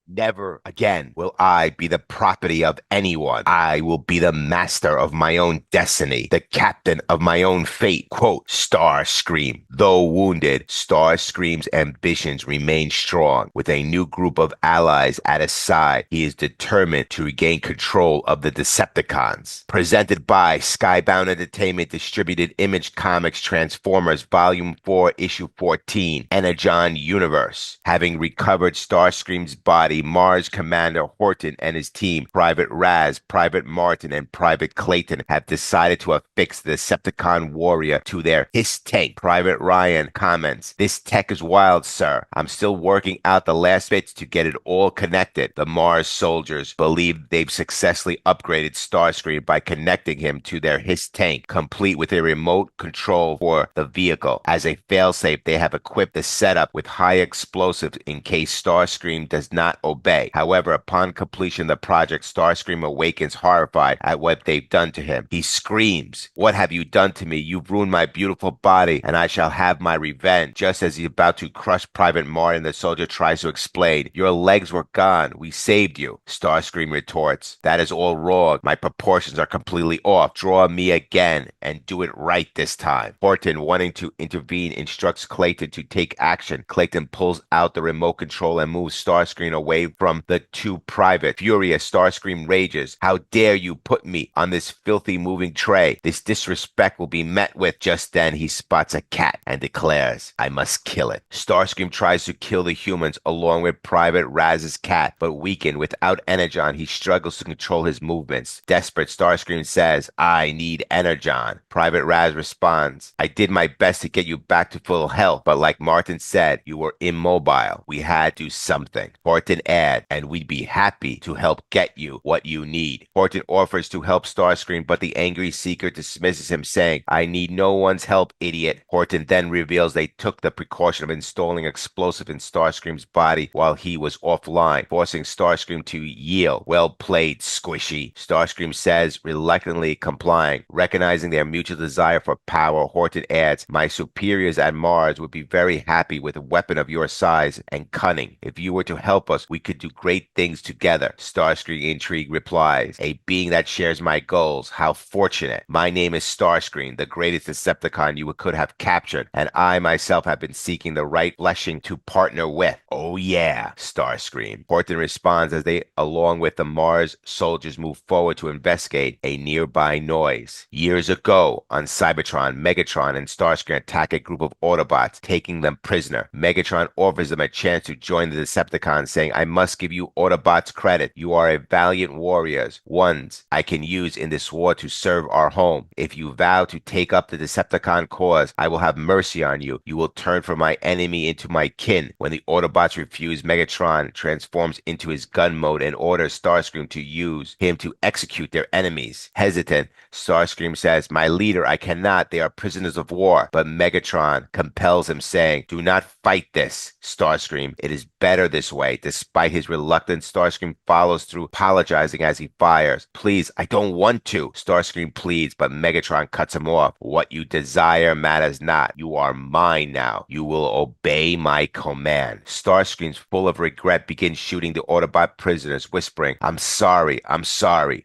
Never again will I be the property of anyone. I will be the master of my own destiny, the captain of my own fate. Quote, Starscream. Though wounded, Starscream's ambitions remain strong. With a new group of allies at his side, he is determined to regain control of the Decepticons. Presented by Skybound Entertainment, distributed Image Comics, Transformers Volume 4, Issue 14, Energon Universe. Having recovered Starscream's body, M.A.R.S. Commander Horton and his team, Private Raz, Private Martin, and Private Clayton, have decided to affix the Decepticon warrior to their his tank. Private Ryan comments, "This tech is wild, sir. I'm still working out the last bits to get it all connected." The M.A.R.S. soldiers believe they've successfully upgraded Starscream by connecting him to their his tank, complete with a remote control for the vehicle. As a failsafe, they have equipped the setup with high explosives in case Starscream does not obey. However, upon completion of the project, Starscream awakens horrified at what they've done to him. He screams, "What have you done to me? You've ruined my beautiful body, and I shall have my revenge." Just as he's about to crush Private Martin, the soldier tries to explain, "Your legs were gone. We saved you." Starscream retorts, "That is all wrong. My proportions are completely off. Draw me again and do it right this time." Horton, wanting to intervene, instructs Clayton to take action. Clayton pulls out the remote control and moves Starscream away from the two privates. Furious, Starscream rages, "How dare you put me on this filthy moving tray? This disrespect will be met with." Just then he spots a cat and declares, "I must kill it." Starscream tries to kill the humans along with Private Raz's cat, but weakened without Energon, he struggles to control his movements. Desperate, Starscream says, "I need Energon." Private Raz responds, "I did my best to get you back to full health, but like Martin said, you were immobile. We had to do something." Horton adds, "And we'd be happy to help get you what you need." Horton offers to help Starscream, but the angry Seeker dismisses him, saying, "I need no one's help, idiot." Horton then reveals they took the precaution of installing explosive in Starscream's body while he was offline, forcing Starscream to yield. "Well played, Squishy." Starscream says, reluctantly complying. Recognizing their mutual desire for power, Horton adds, "My superiors at M.A.R.S. would be very happy with a weapon of your size and cunning. If you were to help us, we could do great things together." Starscream, intrigued, replies, "A being that shares my goals. How fortunate. My name is Starscream, the greatest Decepticon you could have captured, and I myself have been seeking the right fleshing to partner with." "Oh yeah, Starscream." Horton responds as they, along with the M.A.R.S. soldiers, move forward to investigate a nearby noise. Years ago, on Cybertron, Megatron and Starscream attack a group of Autobots, taking them prisoner. Megatron offers them a chance to join the Decepticons, saying, "I must give you Autobots credit. You are a valiant warriors, ones I can use in this war to serve our home. If you vow to take up the Decepticon cause, I will have mercy on you. You will turn from my enemy into my kin." When the Autobots refuse, Megatron transforms into his gun mode and orders Starscream to use him to execute their enemies. Hesitant, Starscream says, "My leader, I cannot. They are prisoners of war." But Megatron compels him, saying, "Do not fight this, Starscream. It is better this way." Despite his reluctance, Starscream follows through, apologizing as he fires. "Please, I don't want to," Starscream pleads, but Megatron cuts him off. "What you desire matters not. You are mine now. You will obey my command." Starscream, full of regret, begins shooting the Autobot prisoners, whispering, I'm sorry,"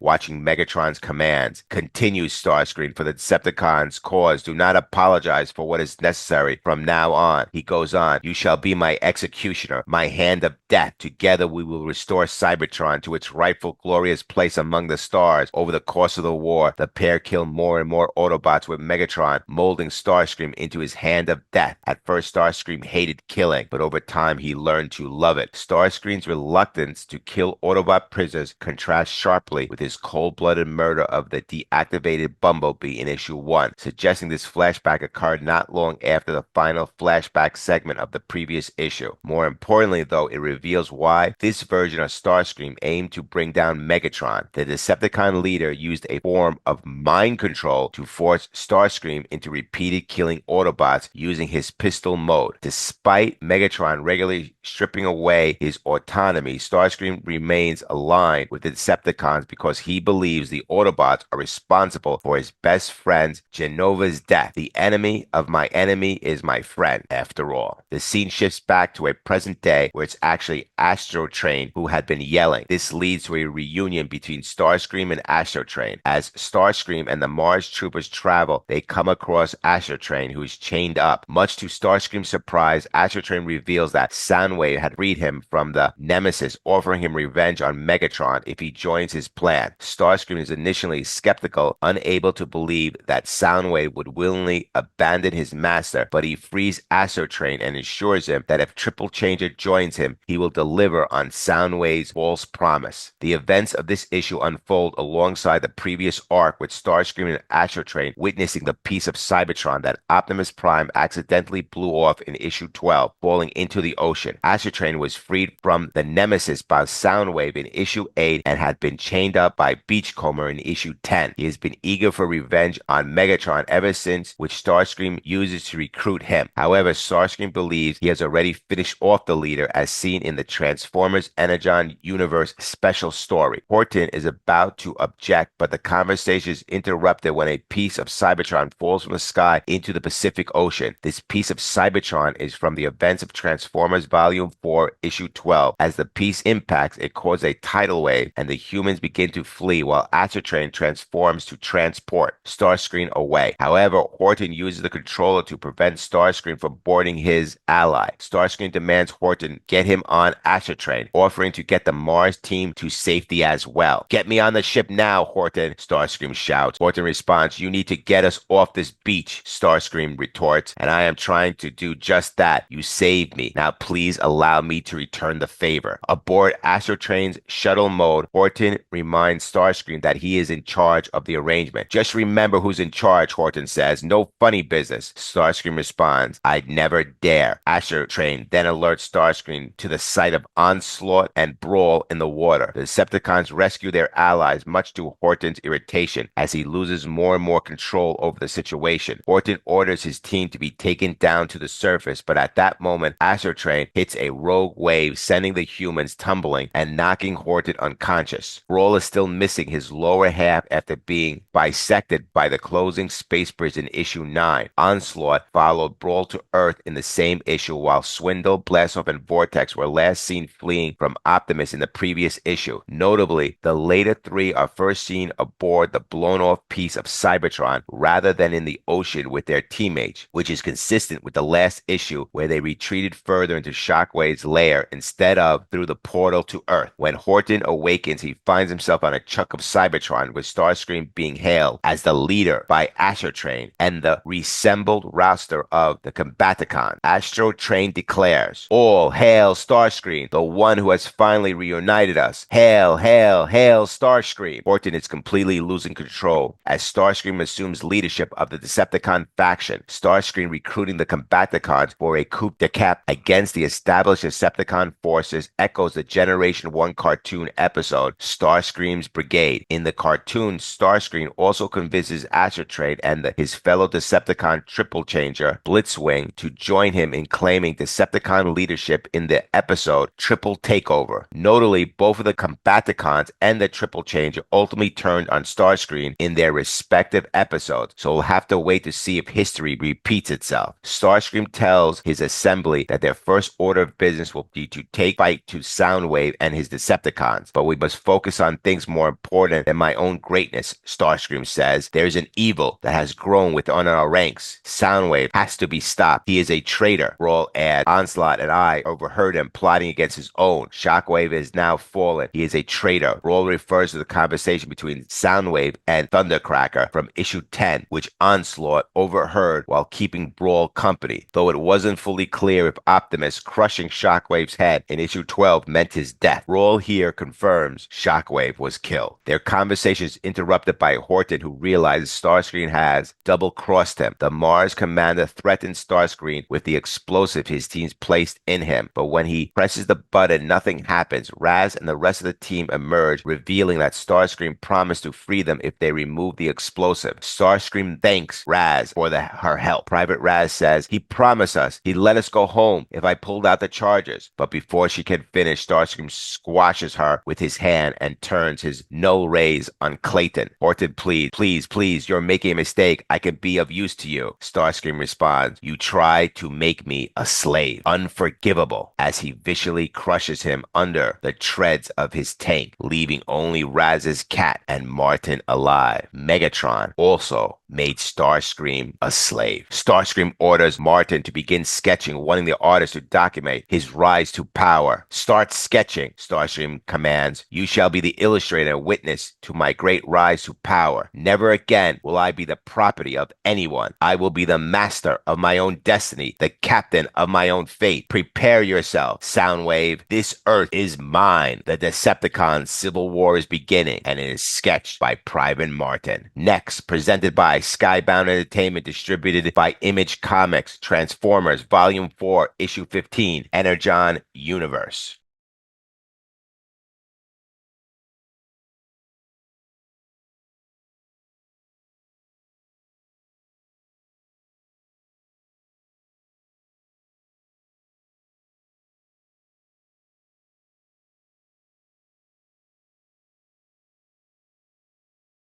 watching Megatron's commands. Continues Starscream, "For the Decepticons' cause, do not apologize for what is necessary from now on." He goes on, "You shall be my executioner, my hand of death. Together we will restore Cybertron to its rightful glorious place among the stars." Over the course of the war, the pair kill more and more Autobots, with Megatron molding Starscream into his hand of death. At first, Starscream hated killing, but over time he learned to love it. Starscream's reluctance to kill Autobot prisoners contrasts sharply with his cold-blooded murder of the deactivated Bumblebee in issue 1, suggesting this flashback occurred not long after the final flashback segment of the previous issue. More importantly, though, it reveals why this version of Starscream aimed to bring down Megatron. The Decepticon leader used a form of mind control to force Starscream into repeated killing Autobots using his pistol mode. Despite Megatron regularly stripping away his autonomy, Starscream remains aligned with the Decepticons because he believes the Autobots are responsible for his best friend's Genova's death. The enemy of my enemy is my friend, after all. The scene shifts back to a present day where it's actually Astrotrain, who had been yelling. This leads to a reunion between Starscream and Astrotrain. As Starscream and the Mars troopers travel, they come across Astrotrain, who is chained up. Much to Starscream's surprise, Astrotrain reveals that Soundwave had freed him from the Nemesis, offering him revenge on Megatron if he joins his plan. Starscream is initially skeptical, unable to believe that Soundwave would willingly abandon his master, but he frees Astrotrain and assures him that if Triple Changer joins him, he will deliver on Soundwave's false promise. The events of this issue unfold alongside the previous arc, with Starscream and Astrotrain witnessing the piece of Cybertron that Optimus Prime accidentally blew off in issue 12, falling into the ocean. Astrotrain was freed from the Nemesis by Soundwave in issue 8 and had been chained up by Beachcomber in issue 10. He has been eager for revenge on Megatron ever since, which Starscream uses to recruit him. However, Starscream believes he has already finished off the leader, as seen in the Transformers Energon Universe special story. Horton is about to object, but the conversation is interrupted when a piece of Cybertron falls from the sky into the Pacific Ocean. This piece of Cybertron is from the events of Transformers Volume 4, Issue 12. As the piece impacts, it causes a tidal wave, and the humans begin to flee while Astrotrain transforms to transport Starscream away. However, Horton uses the controller to prevent Starscream from boarding his ally. Starscream demands Horton get him on Astrotrain, offering to get the Mars team to safety as well. "Get me on the ship now, Horton," Starscream shouts. Horton responds, "You need to get us off this beach," Starscream retorts, "and I am trying to do just that. You saved me. Now please allow me to return the favor." Aboard Astrotrain's shuttle mode, Horton reminds Starscream that he is in charge of the arrangement. "Just remember who's in charge," Horton says. "No funny business." Starscream responds, "I'd never dare." Astrotrain then alerts Starscream to the sight of Onslaught and Brawl in the water. The Decepticons rescue their allies, much to Horton's irritation, as he loses more and more control over the situation. Horton orders his team to be taken down to the surface, but at that moment, Astrotrain hits a rogue wave, sending the humans tumbling and knocking Horton unconscious. Brawl is still missing his lower half after being bisected by the closing space bridge in issue 9. Onslaught followed Brawl to Earth in the same issue, while Swindle, Blastoff, and Vortex were last seen fleeing from Optimus in the previous issue. Notably, the later three are first seen aboard the blown-off piece of Cybertron rather than in the ocean with their teammates, which is consistent with the last issue where they retreated further into Shockwave's lair instead of through the portal to Earth. When Horton awakens, he finds himself on a chunk of Cybertron, with Starscream being hailed as the leader by Astrotrain and the reassembled roster of the Combaticons. Astrotrain declares, "All hail Starscream, the one who has finally reunited us. Hail, hail, hail Starscream." Horton is completely losing control as Starscream assumes leadership of the Decepticon faction. Starscream recruiting the Combaticons for a coup d'etat against the established Decepticon forces echoes the Generation 1 cartoon episode, Starscream's Brigade. In the cartoon, Starscream also convinces Astrotrain and his fellow Decepticon Triple Changer, Blitzwing, to join him in claiming Decepticon leadership in the episode Triple Takeover. Notably, both of the Combaticons and the Triple Changer ultimately turned on Starscream in their respective episodes, so we'll have to wait to see if history repeats itself. Starscream tells his assembly that their first order of business will be to take fight to Soundwave and his Decepticons, but we must focus on things more important than my own greatness, Starscream says. "There's an evil that has grown within our ranks. Soundwave has to be stopped. He is a traitor," Brawl adds. "Onslaught and I overheard him plotting against his own. Shockwave is now fallen. He is a traitor." Brawl refers to the conversation between Soundwave and Thundercracker from issue 10, which Onslaught overheard while keeping Brawl company, though it wasn't fully clear if Optimus crushing Shockwave's head in issue 12 meant his death. Brawl here confirms Shockwave was killed. Their conversation is interrupted by Horton, who realizes Starscream has double-crossed him. The Mars commander threatens Starscream with the explosive his team's placed in him, but when he presses the button, nothing happens. Raz and the rest of the team emerge, revealing that Starscream promised to free them if they remove the explosive. Starscream thanks Raz for her help. Private Raz says, "He promised us he'd let us go home if I pulled out the charges." But before she can finish, Starscream squashes her with his hand and turns his no rays on Clayton. Horton pleads, "Please, you're making a mistake. I can be of use to you." Starscream responds, "You tried to make me a slave. Unforgivable," as he viciously crushes him under the treads of his tank, leaving only Raz's cat and Martin alive. Megatron also made Starscream a slave. Starscream orders Martin to begin sketching, wanting the artist to document his rise to power. Start sketching, Starscream commands. You shall be the illustrator and witness to my great rise to power. Never again will I be the property of anyone. I will be the master of my own destiny, the captain of my own fate. Prepare yourself, Soundwave. This Earth is mine. The Decepticon Civil War is beginning, and it is sketched by Private Martin. Next, presented by Skybound Entertainment, distributed by Image Comics, Transformers, Volume 4, Issue 15, Energon Universe.